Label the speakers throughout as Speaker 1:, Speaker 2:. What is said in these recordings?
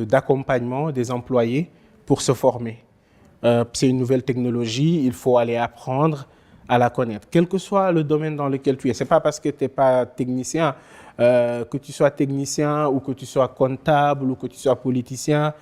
Speaker 1: d'accompagnement des employés pour se former. C'est une nouvelle technologie, il faut aller apprendre à la connaître. Quel que soit le domaine dans lequel tu es, ce n'est pas parce que tu n'es pas technicien, que tu sois technicien ou que tu sois comptable ou que tu sois politicien,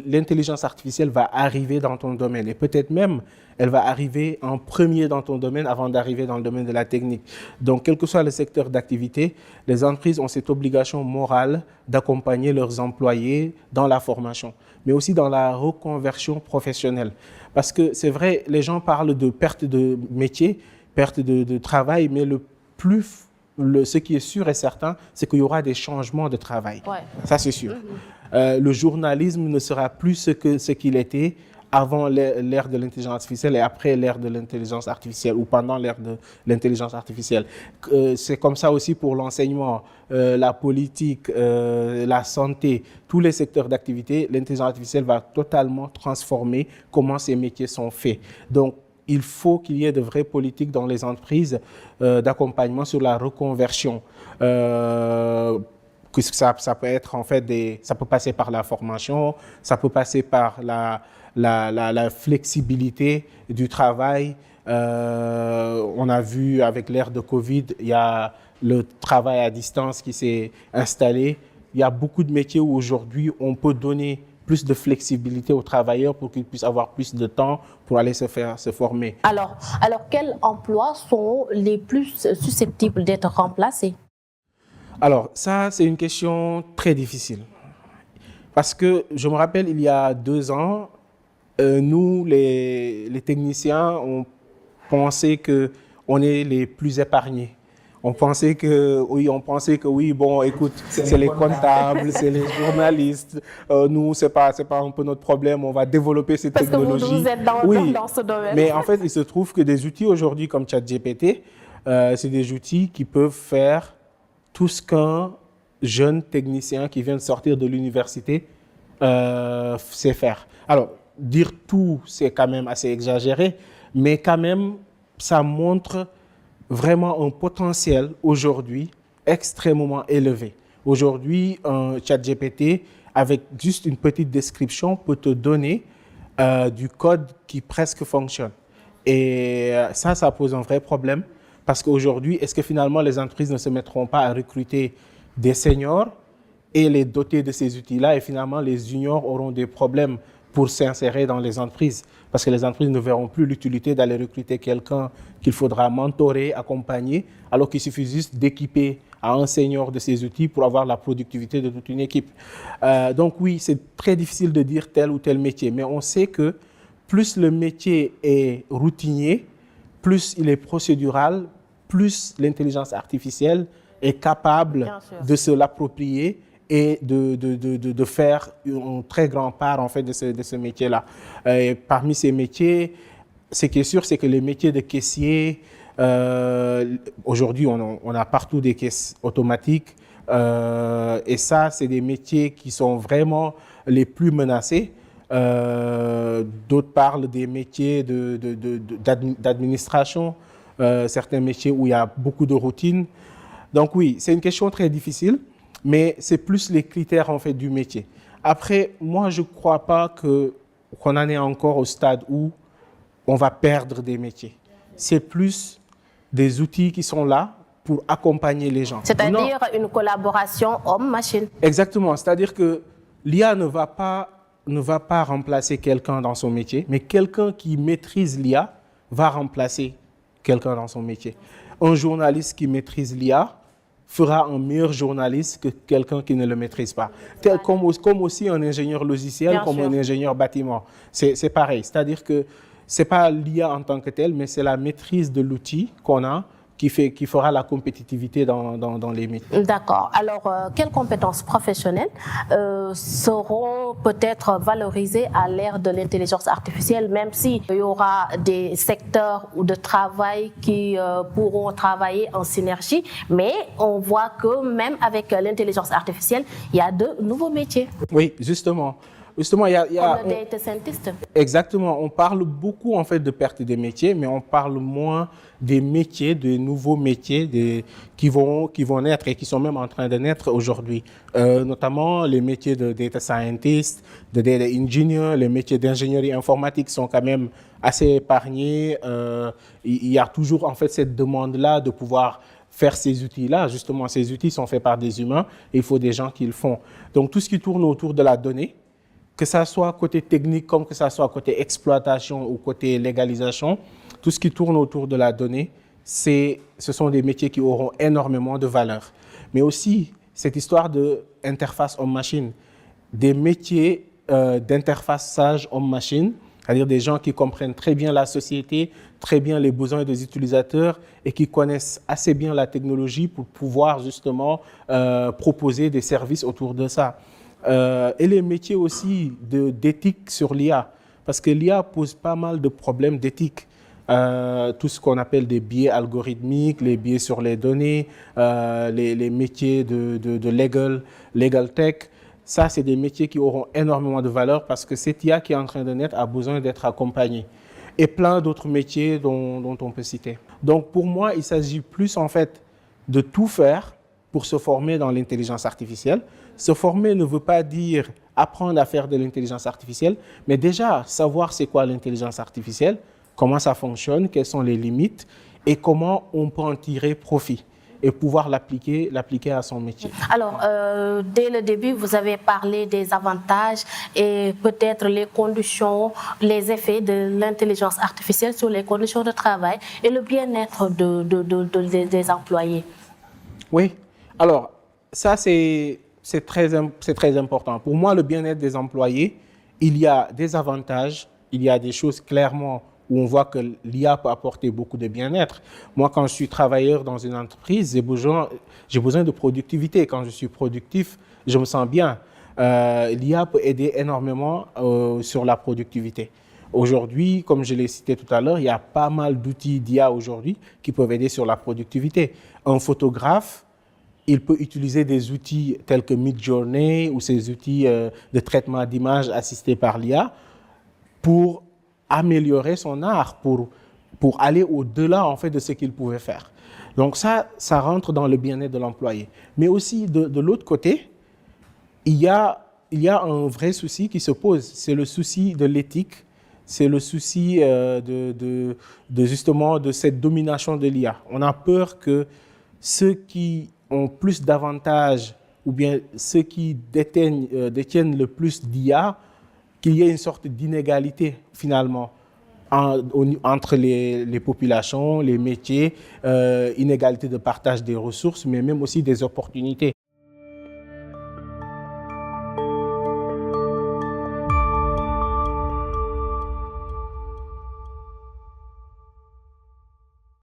Speaker 1: l'intelligence artificielle va arriver dans ton domaine et peut-être même elle va arriver en premier dans ton domaine avant d'arriver dans le domaine de la technique. Donc, quel que soit le secteur d'activité, les entreprises ont cette obligation morale d'accompagner leurs employés dans la formation, mais aussi dans la reconversion professionnelle. Parce que c'est vrai, les gens parlent de perte de métier, perte de travail, mais ce qui est sûr et certain, c'est qu'il y aura des changements de travail. Ouais. Ça, c'est sûr. Le journalisme ne sera plus ce qu'il était avant l'ère de l'intelligence artificielle et après l'ère de l'intelligence artificielle ou pendant l'ère de l'intelligence artificielle. C'est comme ça aussi pour l'enseignement, la politique, la santé, tous les secteurs d'activité. L'intelligence artificielle va totalement transformer comment ces métiers sont faits. Donc, il faut qu'il y ait de vraies politiques dans les entreprises d'accompagnement sur la reconversion. Que ça peut être en fait ça peut passer par la formation, ça peut passer par la flexibilité du travail. On a vu avec l'ère de Covid, il y a le travail à distance qui s'est installé. Il y a beaucoup de métiers où aujourd'hui on peut donner plus de flexibilité aux travailleurs pour qu'ils puissent avoir plus de temps pour aller se former.
Speaker 2: Alors quels emplois sont les plus susceptibles d'être remplacés?
Speaker 1: Alors, ça, c'est une question très difficile. Parce que je me rappelle, il y a 2 ans, nous, les techniciens, on pensait qu'on est les plus épargnés. On pensait que oui, bon, écoute, c'est les comptables, c'est les journalistes. Nous, c'est pas un peu notre problème. On va développer cette technologie.
Speaker 2: Parce que vous êtes dans ce domaine.
Speaker 1: Mais en fait, il se trouve que des outils aujourd'hui comme ChatGPT, c'est des outils qui peuvent faire tout ce qu'un jeune technicien qui vient de sortir de l'université sait faire. Alors, dire tout, c'est quand même assez exagéré, mais quand même, ça montre vraiment un potentiel aujourd'hui extrêmement élevé. Aujourd'hui, un ChatGPT, avec juste une petite description, peut te donner du code qui presque fonctionne. Et ça pose un vrai problème. Parce qu'aujourd'hui, est-ce que finalement les entreprises ne se mettront pas à recruter des seniors et les doter de ces outils-là et finalement les juniors auront des problèmes pour s'insérer dans les entreprises parce que les entreprises ne verront plus l'utilité d'aller recruter quelqu'un qu'il faudra mentorer, accompagner, alors qu'il suffit juste d'équiper à un senior de ces outils pour avoir la productivité de toute une équipe. Donc oui, c'est très difficile de dire tel ou tel métier, mais on sait que plus le métier est routinier, plus il est procédural, plus l'intelligence artificielle est capable de se l'approprier et de faire une très grande part en fait, de ce métier-là. Parmi ces métiers, ce qui est sûr, c'est que les métiers de caissier, aujourd'hui, on a partout des caisses automatiques. Et ça, c'est des métiers qui sont vraiment les plus menacés. D'autres parlent des métiers d'administration, certains métiers où il y a beaucoup de routine. Donc oui, c'est une question très difficile, mais c'est plus les critères en fait du métier. Après, moi, je ne crois pas qu'on en est encore au stade où on va perdre des métiers. C'est plus des outils qui sont là pour accompagner les gens.
Speaker 2: C'est-à-dire une collaboration homme-machine.
Speaker 1: Exactement, c'est-à-dire que l'IA ne va pas remplacer quelqu'un dans son métier, mais quelqu'un qui maîtrise l'IA va remplacer quelqu'un dans son métier. Un journaliste qui maîtrise l'IA fera un meilleur journaliste que quelqu'un qui ne le maîtrise pas. Comme aussi un ingénieur logiciel, comme un ingénieur bâtiment. C'est pareil, c'est-à-dire que ce n'est pas l'IA en tant que tel, mais c'est la maîtrise de l'outil qu'on a qui fera la compétitivité dans les métiers.
Speaker 2: D'accord. Alors, quelles compétences professionnelles seront peut-être valorisées à l'ère de l'intelligence artificielle, même s'il y aura des secteurs ou de travail qui pourront travailler en synergie, mais on voit que même avec l'intelligence artificielle, il y a de nouveaux métiers.
Speaker 1: Oui, justement. Justement,
Speaker 2: Comme le data scientist.
Speaker 1: Exactement. On parle beaucoup en fait de perte des métiers, mais on parle moins des métiers, de nouveaux métiers qui vont naître et qui sont même en train de naître aujourd'hui. Notamment les métiers de data scientist, de data engineer, les métiers d'ingénierie informatique sont quand même assez épargnés. Il y a toujours en fait cette demande-là de pouvoir faire ces outils-là. Justement, ces outils sont faits par des humains et il faut des gens qui le font. Donc tout ce qui tourne autour de la donnée, que ça soit côté technique comme que ça soit côté exploitation ou côté légalisation, tout ce qui tourne autour de la donnée, ce sont des métiers qui auront énormément de valeur. Mais aussi, cette histoire d'interface homme-machine, des métiers d'interfaçage homme-machine, c'est-à-dire des gens qui comprennent très bien la société, très bien les besoins des utilisateurs et qui connaissent assez bien la technologie pour pouvoir justement proposer des services autour de ça. Et les métiers aussi d'éthique sur l'IA, parce que l'IA pose pas mal de problèmes d'éthique. Tout ce qu'on appelle des biais algorithmiques, les biais sur les données, les métiers de legal tech, ça c'est des métiers qui auront énormément de valeur parce que cette IA qui est en train de naître a besoin d'être accompagnée. Et plein d'autres métiers dont on peut citer. Donc pour moi, il s'agit plus en fait de tout faire pour se former dans l'intelligence artificielle. Se former ne veut pas dire apprendre à faire de l'intelligence artificielle, mais déjà savoir c'est quoi l'intelligence artificielle, comment ça fonctionne, quelles sont les limites et comment on peut en tirer profit et pouvoir l'appliquer à son métier.
Speaker 2: Alors, dès le début, vous avez parlé des avantages et peut-être les conditions, les effets de l'intelligence artificielle sur les conditions de travail et le bien-être des employés.
Speaker 1: Oui, alors ça c'est très important. Pour moi, le bien-être des employés, il y a des avantages, il y a des choses clairement où on voit que l'IA peut apporter beaucoup de bien-être. Moi, quand je suis travailleur dans une entreprise, j'ai besoin de productivité. Quand je suis productif, je me sens bien. L'IA peut aider énormément sur la productivité. Aujourd'hui, comme je l'ai cité tout à l'heure, il y a pas mal d'outils d'IA aujourd'hui qui peuvent aider sur la productivité. Un photographe, il peut utiliser des outils tels que Midjourney ou ces outils de traitement d'images assistés par l'IA pour améliorer son art, pour aller au-delà en fait de ce qu'il pouvait faire. Donc ça rentre dans le bien-être de l'employé. Mais aussi de l'autre côté, il y a un vrai souci qui se pose, c'est le souci de l'éthique, c'est le souci justement de cette domination de l'IA. On a peur que ceux qui ont plus d'avantages ou bien ceux qui détiennent le plus d'IA, qu'il y ait une sorte d'inégalité finalement entre les populations, les métiers, inégalité de partage des ressources, mais même aussi des opportunités.